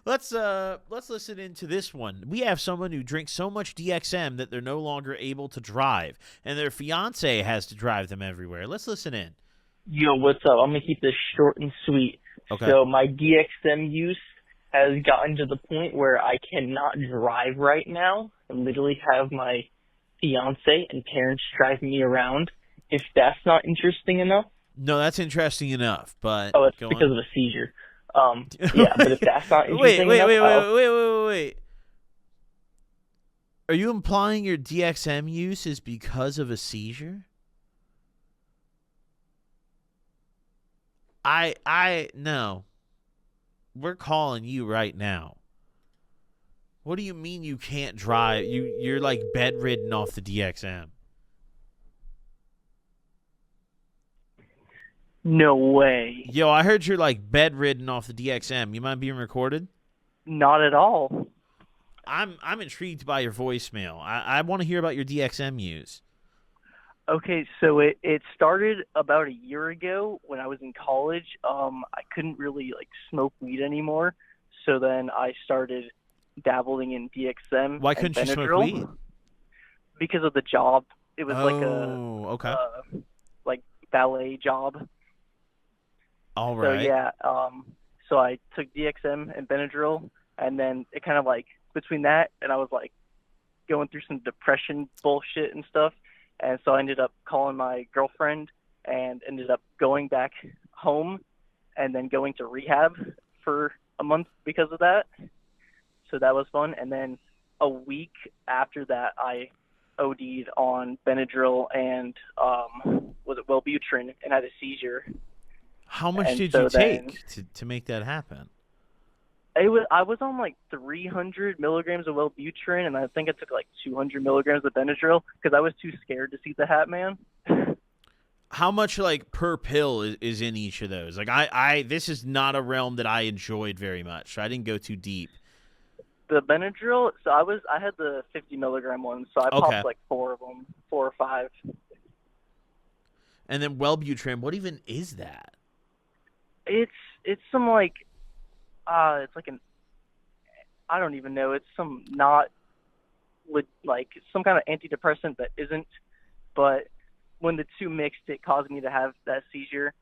Let's listen into this one. We have someone who drinks so much DXM that they're no longer able to drive, and their fiance has to drive them everywhere. Let's listen in. Yo, what's up? I'm gonna keep this short and sweet. Okay. So my DXM use has gotten to the point where I cannot drive right now. I literally have my fiance and parents driving me around. If that's not interesting enough. No, that's interesting enough, but Oh, it's go because on. of a seizure. Yeah, but if that's not interesting wait, enough, wait. Are you implying your DXM use is because of a seizure? No. We're calling you right now. What do you mean you can't drive? You're like bedridden off the DXM. No way. Yo, I heard you're like bedridden off the DXM. You mind being recorded? Not at all. I'm intrigued by your voicemail. I want to hear about your DXM use. Okay, so it started about a year ago when I was in college. I couldn't really smoke weed anymore, so then I started dabbling in DXM. Why and couldn't you smoke Benadryl weed? Because of the job. It was okay. like ballet job. All right. So yeah, so I took DXM and Benadryl, and then it kind of between that and I was going through some depression bullshit and stuff. And so I ended up calling my girlfriend and ended up going back home and then going to rehab for a month because of that. So that was fun. And then a week after that, I OD'd on Benadryl and Wellbutrin and had a seizure. How much And did so you then- take to make that happen? I was on 300 milligrams of Wellbutrin, and I think I took 200 milligrams of Benadryl because I was too scared to see the Hat Man. How much per pill is in each of those? This is not a realm that I enjoyed very much, so I didn't go too deep. The Benadryl, so I had the 50 milligram one, so I popped 4 of them, 4 or 5. And then Wellbutrin, what even is that? It's some it's I don't even know. It's some not some kind of antidepressant that isn't. But when the two mixed, it caused me to have that seizure.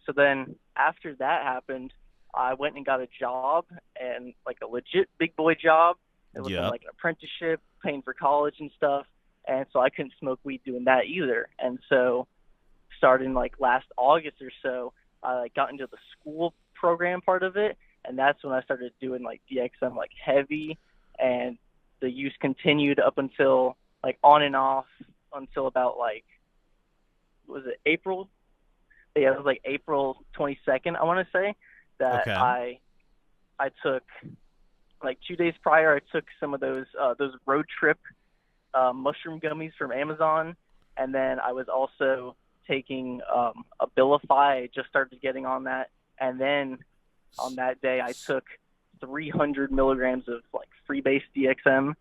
So then after that happened, I went and got a job and a legit big boy job. It was an apprenticeship, paying for college and stuff. And so I couldn't smoke weed doing that either. And so starting last August or so, I got into the school program part of it. And that's when I started doing DXM heavy, and the use continued up until on and off until about was it April? Yeah, it was April 22nd, I want to say, that okay. I took 2 days prior. I took some of those road trip mushroom gummies from Amazon, and then I was also taking Abilify. I just started getting on that, and then on that day, I took 300 milligrams of free-base DXM,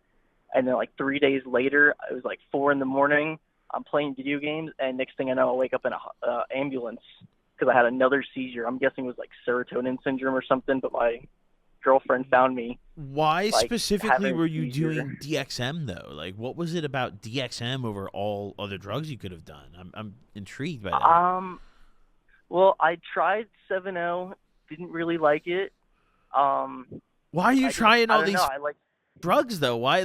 and then 3 days later, it was 4 in the morning. I'm playing video games, and next thing I know, I wake up in an ambulance because I had another seizure. I'm guessing it was serotonin syndrome or something, but my girlfriend found me. Why specifically were you seizure. doing DXM though? What was it about DXM over all other drugs you could have done? I'm intrigued by that. Well, I tried 7-0. Didn't really like it. Why are you trying all these drugs though? Why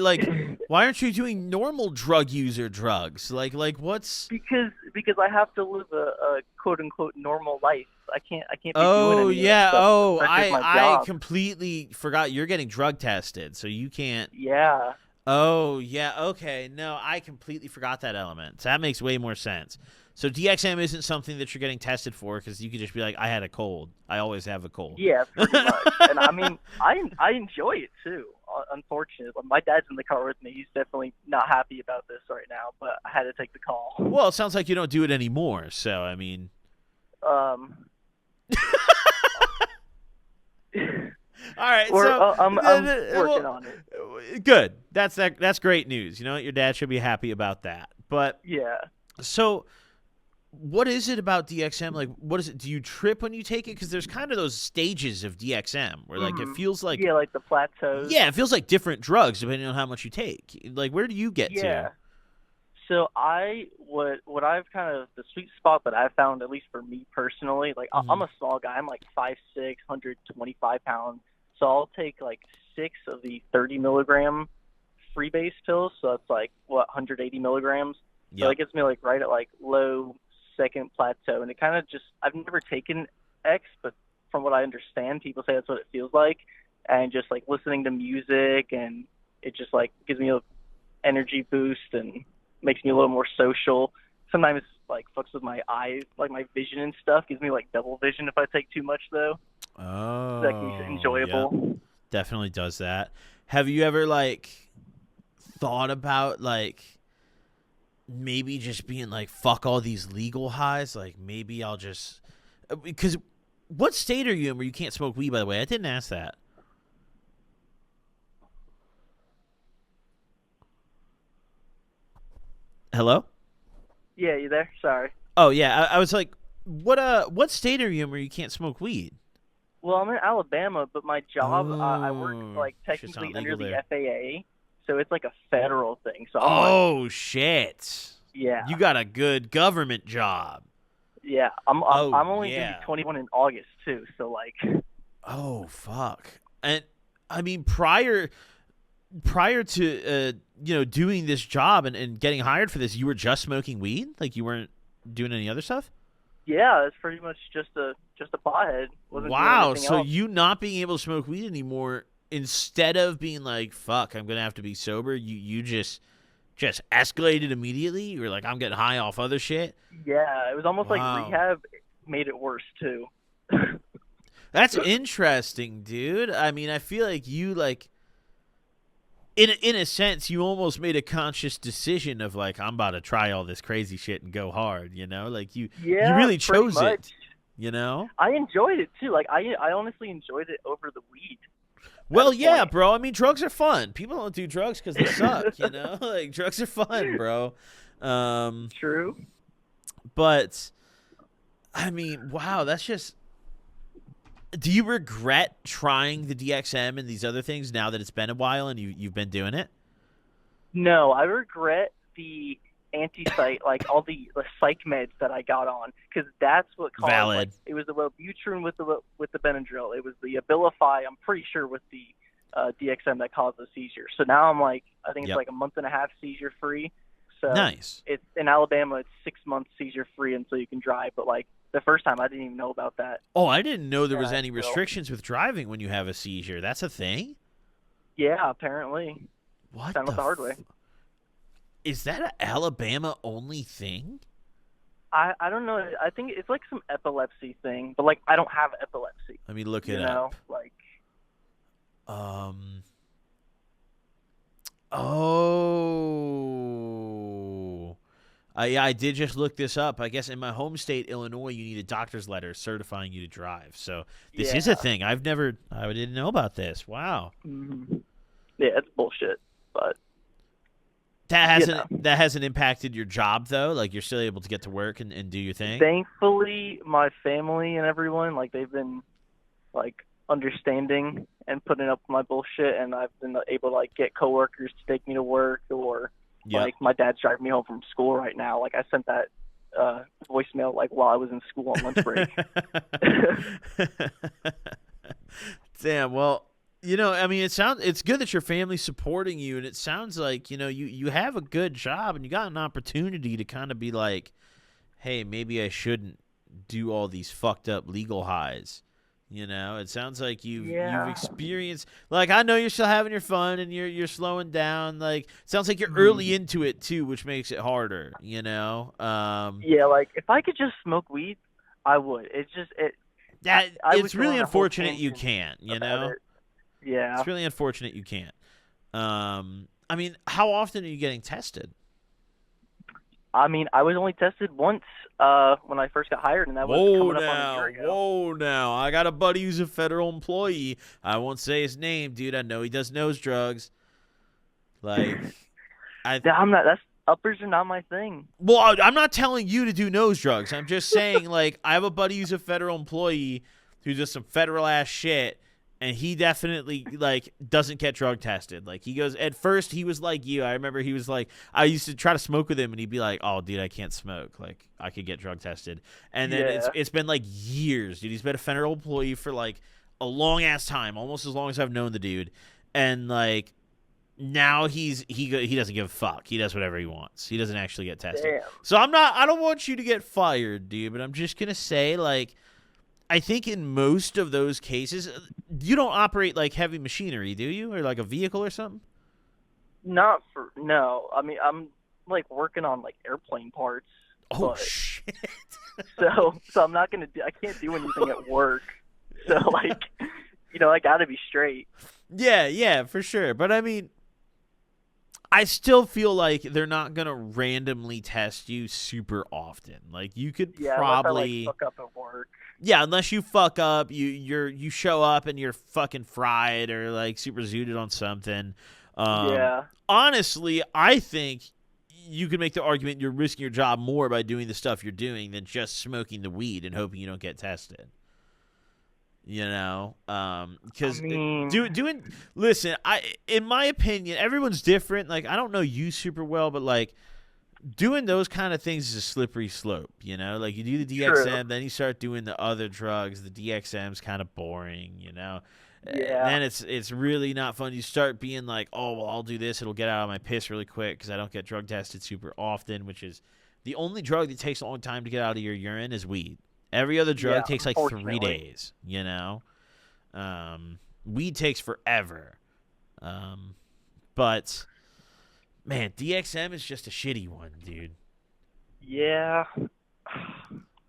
why aren't you doing normal drug user drugs? What's because I have to live a quote unquote normal life. I can't be Oh doing any yeah. of that stuff. Oh, That's just my I job. completely forgot you're getting drug tested, so you can't. Yeah. Oh yeah. Okay. No, I completely forgot that element. So that makes way more sense. So DXM isn't something that you're getting tested for because you could just be like, I had a cold. I always have a cold. Yeah, pretty much. And I mean, I enjoy it too. Unfortunately, my dad's in the car with me. He's definitely not happy about this right now, but I had to take the call. Well, it sounds like you don't do it anymore. So I mean. All right, I'm working on it. Good. That's great news. You know what? Your dad should be happy about that. But yeah. So what is it about DXM? Like, what is it? Do you trip when you take it? Because there's kind of those stages of DXM where, like, it feels like, yeah, like the plateaus. yeah, it feels like different drugs depending on how much you take. Like, where do you get Yeah. to? So what I've kind of the sweet spot that I've found, at least for me personally, like I'm a small guy. I'm like 5'6", 125 pounds. So I'll take like 6 of the 30 milligram free base pills. So that's like 180 milligrams. Yep. So that gets me like right at like low second plateau, and it kind of just I've never taken X, but from what I understand, people say that's what it feels like, and just like listening to music, and it just like gives me a energy boost and makes me a little more social. Sometimes like fucks with my eyes, like my vision and stuff. Gives me like double vision if I take too much though. Oh, That keeps it enjoyable. Yep. Definitely does that. Have you ever like thought about like maybe just being like fuck all these legal highs? Like maybe I'll just because what state are you in where you can't smoke weed? By the way, I didn't ask that. Hello? Yeah, you there? Sorry. Oh yeah, I was like, what state are you in where you can't smoke weed? Well, I'm in Alabama, but my job I work like shit's not technically under legal the there. FAA, so it's like a federal thing. So I'm like, Oh shit! yeah, You got a good government job. yeah. I'm only yeah. gonna be 21 in August too. So like, Oh fuck! And I mean, prior to doing this job and getting hired for this, you were just smoking weed. Like you weren't doing any other stuff. yeah, it's pretty much just a pothead. Wasn't doing Wow! anything So else. you not being able to smoke weed anymore, instead of being like, "Fuck, I'm gonna have to be sober," you just escalated immediately. You were like, "I'm getting high off other shit." Yeah, it was almost Wow. like rehab made it worse too. That's interesting, dude. I mean, I feel like you like in a sense you almost made a conscious decision of like I'm about to try all this crazy shit and go hard, Like you really chose much. it, I enjoyed it too. Like I honestly enjoyed it over the weed. Well, that yeah, point. bro. I mean, drugs are fun. People don't do drugs because they suck, Like drugs are fun, bro. True. But I mean, wow, that's just. Do you regret trying the DXM and these other things now that it's been a while and you've been doing it? No, I regret the anti-psych, like all the psych meds that I got on, because that's what caused. Valid. Like, it was the Wellbutrin with the Benadryl. It was the Abilify. I'm pretty sure with the DXM that caused the seizure. So now I'm like, I think it's like a month and a half seizure free. So nice. It's in Alabama. It's 6 months seizure free until you can drive. But like the first time, I didn't even know about that. Oh, I didn't know there was Yeah, any restrictions with driving when you have a seizure. That's a thing? Yeah, apparently. What Found out the hard way. Is that an Alabama only thing? I don't know. I think it's like some epilepsy thing, but like I don't have epilepsy. Let me look it You know, up. like Oh. Yeah, I did just look this up. I guess in my home state, Illinois, you need a doctor's letter certifying you to drive. So this is a thing. I didn't know about this. Wow. Mm-hmm. Yeah, it's bullshit. But that hasn't impacted your job though. Like you're still able to get to work and do your thing. Thankfully, my family and everyone, like they've been like understanding and putting up with my bullshit, and I've been able to like get coworkers to take me to work, or like my dad's driving me home from school right now. Like I sent that voicemail like while I was in school on lunch break. Damn. Well, I mean, it's good that your family's supporting you, and it sounds like you have a good job and you got an opportunity to kind of be like, hey, maybe I shouldn't do all these fucked up legal highs. It sounds like you've experienced. Like I know you're still having your fun and you're slowing down. Like it sounds like you're early into it too, which makes it harder. Yeah, like if I could just smoke weed, I would. It's just it's really unfortunate you can't. Yeah, it's really unfortunate you can't. I mean, how often are you getting tested? I mean, I was only tested once when I first got hired, and that was coming up on a year ago. Whoa, now. I got a buddy who's a federal employee. I won't say his name, dude. I know he does nose drugs. Like, I'm not. uppers are not my thing. Well, I'm not telling you to do nose drugs. I'm just saying, like, I have a buddy who's a federal employee who does some federal ass shit, and he definitely, like, doesn't get drug tested. Like, he goes, at first, he was like you. I remember he was like, I used to try to smoke with him, and he'd be like, oh, dude, I can't smoke. Like, I could get drug tested. And then it's been, like, years, dude. He's been a federal employee for, like, a long ass time, almost as long as I've known the dude. And, like, now he doesn't give a fuck. He does whatever he wants. He doesn't actually get tested. Damn. So I don't want you to get fired, dude, but I'm just going to say, like, I think in most of those cases, you don't operate like heavy machinery, do you? Or like a vehicle or something? No. I mean, I'm like working on like airplane parts. Oh shit. So I'm not going to I can't do anything at work. So like, I got to be straight. Yeah, for sure. But I mean, I still feel like they're not gonna randomly test you super often. Like you could probably unless I, fuck up at work. Yeah, unless you fuck up, you show up and you're fucking fried or like super zooted on something. Honestly, I think you could make the argument you're risking your job more by doing the stuff you're doing than just smoking the weed and hoping you don't get tested. Because listen, in my opinion, everyone's different. Like, I don't know you super well, but like doing those kind of things is a slippery slope. Like you do the DXM, then you start doing the other drugs. The DXM's kind of boring. Yeah. Then it's really not fun. You start being like, oh well, I'll do this. It'll get out of my piss really quick because I don't get drug tested super often. Which is the only drug that takes a long time to get out of your urine is weed. Every other drug takes like 3 days, Weed takes forever. But, man, DXM is just a shitty one, dude. Yeah.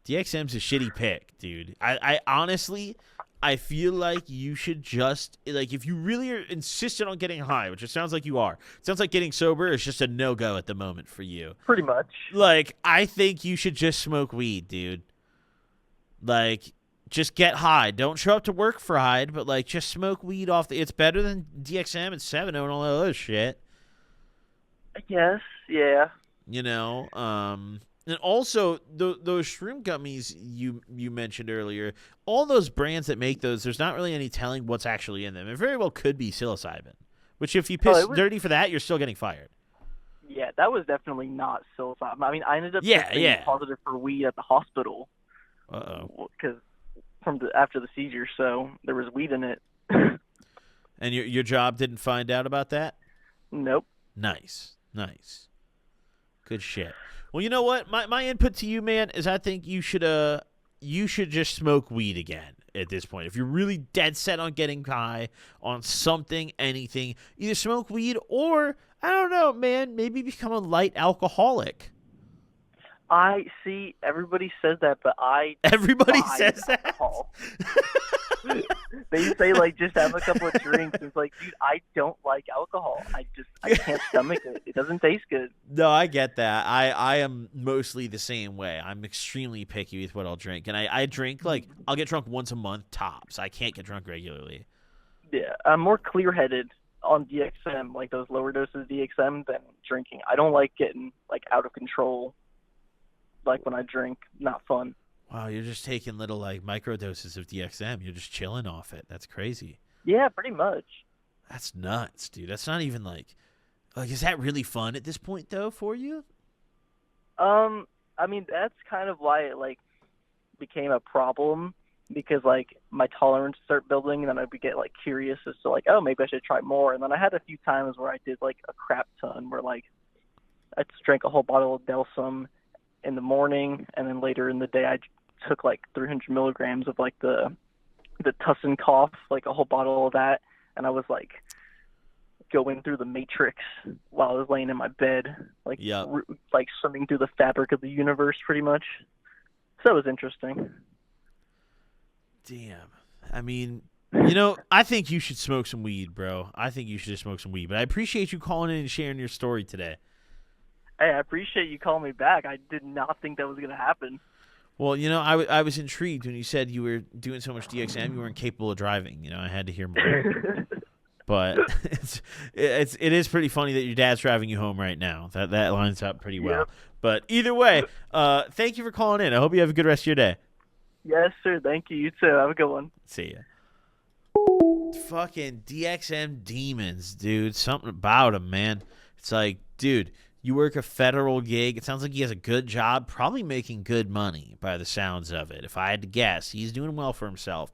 DXM's a shitty pick, dude. I honestly, I feel like you should just, like, if you really are insistent on getting high, which it sounds like you are. It sounds like getting sober is just a no-go at the moment for you. Pretty much. Like, I think you should just smoke weed, dude. Like, just get high. Don't show up to work fried, but, like, just smoke weed off it's better than DXM and 7-0 and all that other shit. I guess, yeah. And also, those shroom gummies you mentioned earlier, all those brands that make those, there's not really any telling what's actually in them. It very well could be psilocybin, which if you piss dirty for that, you're still getting fired. Yeah, that was definitely not psilocybin. I mean, I ended up testing positive for weed at the hospital. Because after the seizure, so there was weed in it. And your job didn't find out about that? Nope. Nice. Good shit. Well, you know what? My input to you, man, is I think you should just smoke weed again at this point. If you're really dead set on getting high on something, anything, either smoke weed or, I don't know, man, maybe become a light alcoholic. I see. Everybody says that, but everybody says alcohol. That. They say like just have a couple of drinks. It's like, dude, I don't like alcohol. I can't stomach it. It doesn't taste good. No, I get that. I am mostly the same way. I'm extremely picky with what I'll drink, and I drink like I'll get drunk once a month tops. I can't get drunk regularly. Yeah, I'm more clear-headed on DXM, like those lower doses of DXM, than drinking. I don't like getting like out of control. Like when I drink, not fun. Wow, you're just taking little like micro doses of DXM. You're just chilling off it. That's crazy. Yeah, pretty much. That's nuts, dude. That's not even like is that really fun at this point though for you? I mean, that's kind of why it like became a problem, because like my tolerance started building, and then I'd get like curious as to like, oh, maybe I should try more. And then I had a few times where I did like a crap ton, where like I just drank a whole bottle of Delsum in the morning, and then later in the day I took like 300 milligrams of like the Tussin cough, like a whole bottle of that, and I was like going through the matrix while I was laying in my bed, like like swimming through the fabric of the universe pretty much. So it was interesting. Damn. I mean, I think you should smoke some weed, bro. I think you should just smoke some weed, but I appreciate you calling in and sharing your story today. Hey, I appreciate you calling me back. I did not think that was going to happen. Well, I was intrigued when you said you were doing so much DXM, you weren't capable of driving. I had to hear more. But it is pretty funny that your dad's driving you home right now. That lines up pretty well. Yep. But either way, thank you for calling in. I hope you have a good rest of your day. Yes, sir. Thank you. You too. Have a good one. See ya. Fucking DXM demons, dude. Something about him, man. It's like, dude, you work a federal gig. It sounds like he has a good job, probably making good money by the sounds of it. If I had to guess, he's doing well for himself.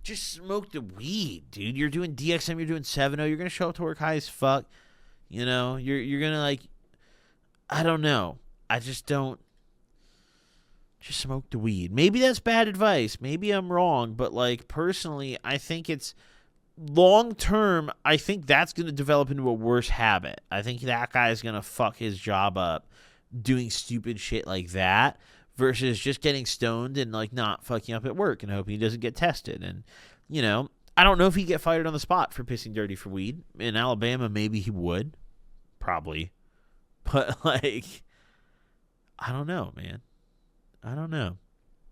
Just smoke the weed, dude. You're doing DXM, you're doing 7-0. You're going to show up to work high as fuck. You know, you're going to, like, I don't know. I just don't. Just smoke the weed. Maybe that's bad advice. Maybe I'm wrong. But, like, personally, I think it's long term, I think that's going to develop into a worse habit. I think that guy's going to fuck his job up doing stupid shit like that versus just getting stoned and, like, not fucking up at work and hoping he doesn't get tested. And, you know, I don't know if he'd get fired on the spot for pissing dirty for weed. In Alabama, maybe he would. Probably. But, like, I don't know, man. I don't know.